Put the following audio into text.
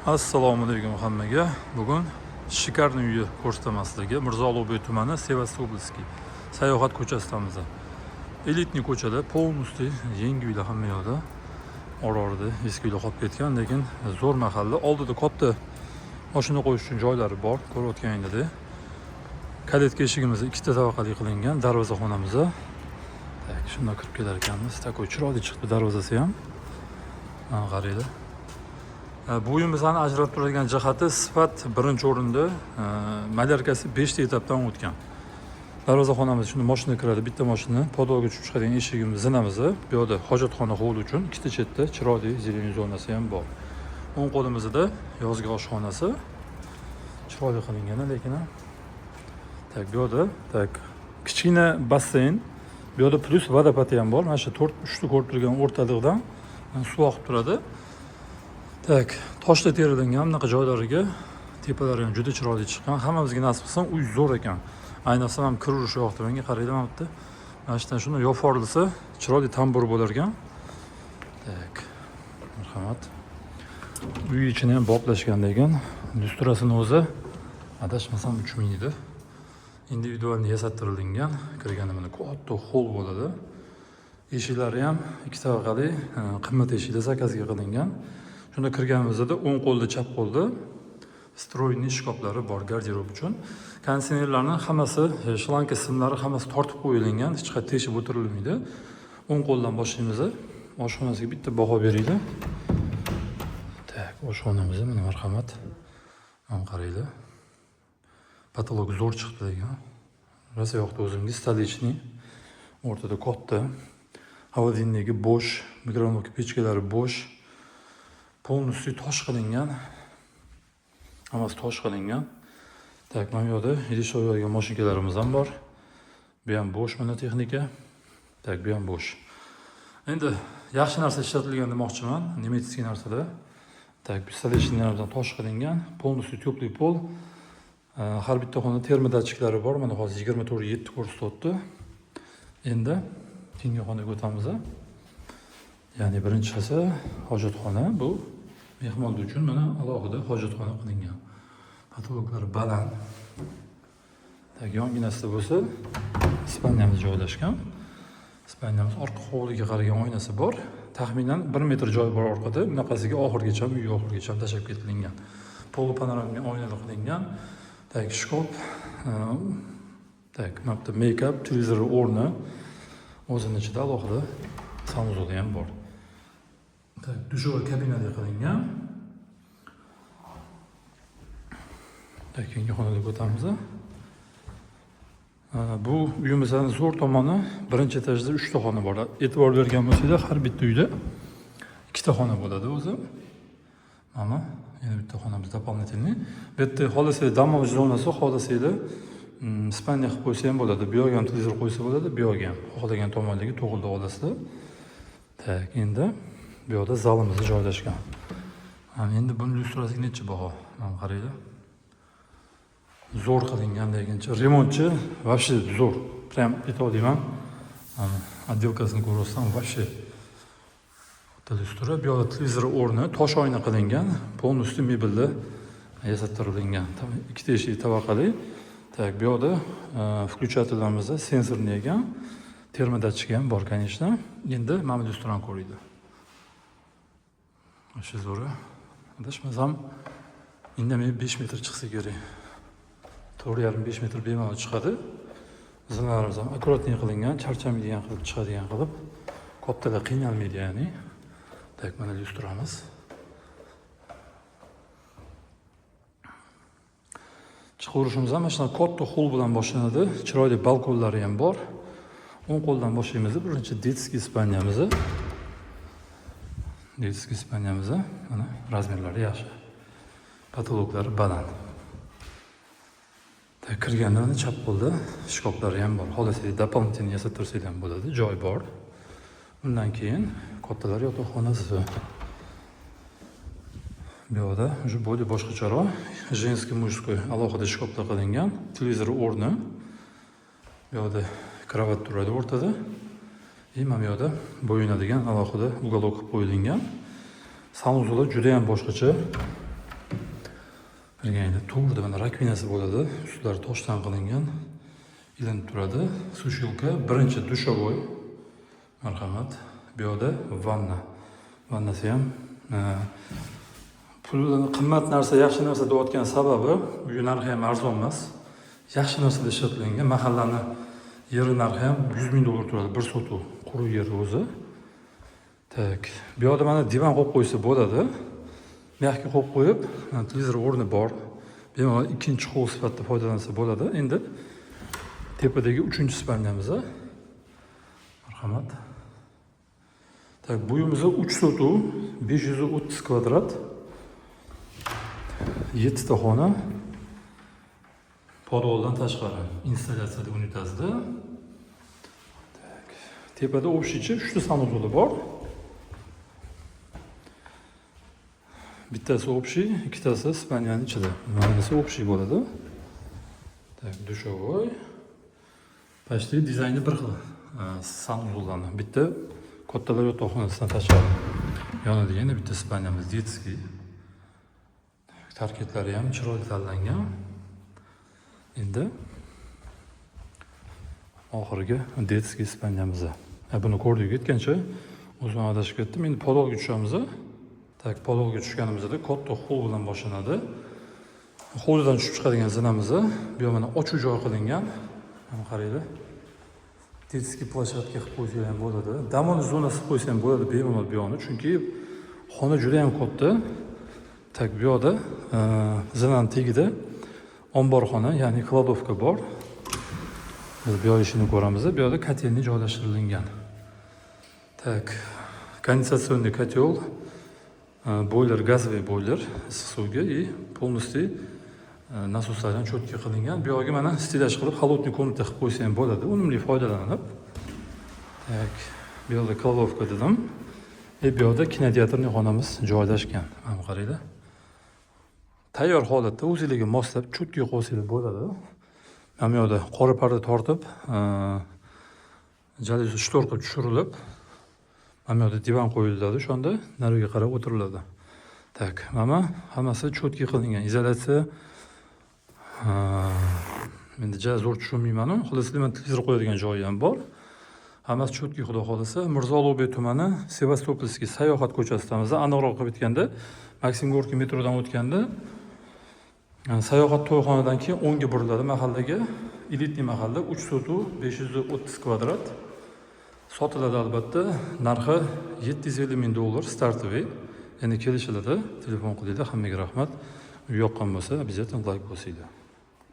Assalomu alaykum hammaga. Bugun Shikarniy uyi ko'rsatmasligi Mirzo Ulug'bek tumani Sevastopolskiy sayohat ko'chasidamiz. Elitniy ko'chada polностью yangi uylar hamma yoqda. Ororida eski uylar qolib ketgan, lekin zo'r mahalla. Oldida katta mashina qo'yish uchun joylari bor. Ko'rayotganingizdek. Kalitka eshigimiz ikkita tabaqali qilingan, darvozaxonamiz. Shundan kirib kelar ekanmiz. Takoy chiroyli chiqdi darvozasi ham. Qaranglar. Bu uyimizni ajratib turadigan jihati sifat birinchi o'rinda, malyarkasi 5 ta etapdan o'tgan. Darvozaxonamiz shunda mashina kiradi, bitta mashina, podolga tushib chiqadigan eshigimiz, zinamiz. Bu yerda hojatxona hovli uchun ikkita chetda chiroyli zelen zonasi ham bor. O'ng qo'limizda yozgi oshxonasi. Chiroyli qilingan, lekin bu yerda kichkina basseyn, bu yerda plus vodopad ham bor. Mana shu 3 ta ko'rib turgan o'rtalikdan suv oqib turadi. Toshla terilingan bunaqa joylariga tepalari ham juda chiroyli chiqqan. Hammamizga nasib qilsa uy zo'r ekan. Ayniqsa ham kirish yoqdi menga, qaranglar mana bitta. Mana shundan shuni yo'forilsa chiroyli tambur bo'lar ekan. Marhamat. Uy ichini ham boplashgan lekin lyustrasini o'zi adashmasam 3000 edi. Individualni yasattirilgan, kirganda mana katta hol bo'ladi. Eshiklari ham ikki tabaqali, qimmat eshiklar zakazga qilingan. Shunda kirganimizda o'ng qo'lda, chap qo'lda stroyniy shkaflari bor garderob uchun. Konditsionerlarning hammasi, shlanka simlari hammasi tortib qo'yilgan, hech qayerda teshib o'tirilmaydi. O'ng qo'ldan boshlaymiz. Oshxonasiga bitta baho beringlar. Oshxonamiz mana marhamat. Mana qaranglar. Patolog zo'r chiqdi degan. Rosa yoqdi o'zimga, stolichniy. O'rtada katta. Холодильнigi bo'sh, mikrovolnovka pechkalari bo'sh. Polностью tosh qilingan. Hammasi tosh qilingan. Mana bu yerda idish so'yadigan mashinalarimiz ham bor. Bu ham bo'sh mana texnika. Bu ham bo'sh. Endi yaxshi narsa ishlatilgan demoqchiman. Nemetskiy narsada. Pistolechnilardan tosh qilingan. Polностью теплый pol. Har bitta xona termodatchiklari bor. Mana hozir 24/7 ko'rsatyapti. Endi keyingi xonaga o'tamiz. Ya'ni birinchisi hojatxona, bu mehmonlar uchun mana alohida hojatxona qilingan. Patologlari baland. Yonginasida bo'lsa spanyamiz joylashgan. Spanyamiz orqa hovliga qaragan oynasi bor. Taxminan 1 metr joy bor orqada. Bunaqasiga oxirgacha, uy oxirigacha tashab ketilgan. Pol panoramli oynalar qilingan. Shkop, mana bu make-up, televizor o'rni, o'zining ichida alohida sanuzol ham bor. Dushovor kabinada qilingan. Keyingi xonaga o'tamiz. Bu uyimizning zo'r tomoni, birinchi etajda 3 ta xona bor. E'tibor bergan bo'lsanglar, har bitta uyda 2 ta xona bo'ladi o'zi. Mana yana bitta xonamiz дополнительный. Bu yerda xohlasanglar damovish zonasi, xohlasanglar spalnya qilib qo'ysa ham bo'ladi. Bu yoqga ham televizor qo'ysa bo'ladi, bu yoqga ham xohlagan tomonlarga to'g'rilib olasizlar. Endi bu yerda zalimiz joylashgan. Endi buni lyustrasiga necha baho? Mana qaranglar. Zo'r qilingan degancha, remontchi вообще zo'r. Prям aytavdiman. Отделкасini ko'rsam вообще lyustra, bu yerda televizor o'rni, tosh oyna qilingan, polностью mebelda yasattirilgan. Ikkita eshik tabaqali. Bu yerda включателlarimiz sensorli ekan, termodatchik ham bor, конечно. Endi mana bu lyustrani ko'ringlar. Shu zo'ri. Adashmasam, indamay 5 metr chiqsa kerak. 4,5 metr bemalol chiqadi. Zinalarimiz ham akkuratniy qilingan, charchamaydigan qilib chiqadigan qilib, kattalar qiynalmaydi ya'ni. Mana lyustramiz. Chiqarishimiz ham mana katta hol bilan boshlanadi. Chiroyli balkonlari ham bor. O'ng qo'ldan boshlaymiz. Birinchi детский spanyamiz. Детский spanyamiz. Mana razmerlari yaxshi. Patologlari baland. Kirganda mana chap qo'lda shkaflari ham bor. Xohlasanglar дополнительно yasattirsangiz ham bo'ladi, joy bor. Undan keyin kattalar yotoqxonasi. Bu yerda уже bo'ldi boshqacharoq. Женский, мужской alohida shkaflar qilingan. Televizor o'rni. Bu yerda kravat turadi o'rtada. Mana bu yerda bo'yinadigan alohida uголок qilib qo'yilgan. Sanuzlar juda ham boshqacha. Qaraganda to'g'rida mana rakvinasi bo'ladi. Ustlari toshdan qilingan. Ilinib turadi. Sushilka, birinchi dushovoy. Marhamat. Bu yerda vanna. Vannasi ham pulni qimmat narsa, yaxshi narsa deyotgan sababi, uy narxi ham arzon emas. Yaxshi narsada ishlatilgan, mahallani yeri narxi ham 100 ming dollar turadi, bir sotuv, quruq yer o'zi. Tak, bu yerda mana divan qo'yib qo'ysa bo'ladi. Mehki qo'yib qo'yib, televizor o'rni bor. Bemalol ikkinchi xol sifatida foydalansa bo'ladi. Endi tepadagi 3-spalnyamiz. Marhamat. Tak, buyimiz 3 sotuv, 530 kvadrat. 7 ta xona. Podoldan tashqari installyatsiyada unitasida. Tak, tepada общийchi 3 ta sanuzuli bor. Bittasi общий, ikkitasi spalyaning ichida. Manisi общий bo'ladi. Tak, dushovoy. Почти dizayni bir xil. Sanuzullarni bitta kattalar yotoqxonasidan tashqari. Yonida yana bitta spalnyamiz, детский. Tarkiblari ham chiroyli tanlangan. Endi oxirgi детский spalnyamiz. Buni ko'rdik ketgancha o'zim adashib ketdim. Endi podolga tushamiz. Tak, podolga tushganimizda katta hol bilan boshlanadi. Holdan tushib chiqadigan zinamiz. Bu yerda mana ochuv joy qilingan. Mana qaranglar. Детский площадка qilib qo'ysa ham bo'ladi. Damon zonasi qo'ysa ham bo'ladi bemalol bu yerni, chunki xona juda ham katta. Tak, bu yerda zinaning tagida omborxona, ya'ni kladovka bor. Biz bu yer ishini ko'ramiz. Bu yerda kotelni joylashtirilgan. Tak, кондиционный котел, boiler, газовый boiler issiq suvga и полностью nasoslardan cho'tka qilingan. Bu yerga mana stilaj qilib холодный комната qilib qo'ysa ham bo'ladi. Unumli foydalanib. Tak, bu yerda kladovka dedim. Bu yerda kinoteatrning xonamiz joylashgan. Mana qaranglar. Tayyor holatda o'zingizga moslab cho'tka qo'ysangiz bo'ladi. Mana bu yerda qora parda tortib, jaluzi shtorka tushirilib, mana bu yerda divan qo'yiladi. Shunda nariga qarab o'tiriladi. Tak, mana hammasi cho'tka qilingan. Izolyatsiya endi zo'r tushunmayman-ku. Xulosida men televizor qo'yadigan joyi ham bor. Hammasi cho'tka, xudo xolasa. Mirzo Ulug'bek tumani, Sevastopolskiy sayohat ko'chasidamiz. Aniqroq qilib aytganda, Maksim Gorkiy metrodan o'tganda sayohat to'yxonadan keyin o'ngga buriladi mahallaga. Elitni mahalla, 3 sotuv, 530 kvadrat. Sotiladi albatta. Narxi 750 ming dollar startoviy. Endi kelishiladi. Telefon qilinglar. Hammaga rahmat. Yoqqan bo'lsa, обязательно like bosinglar.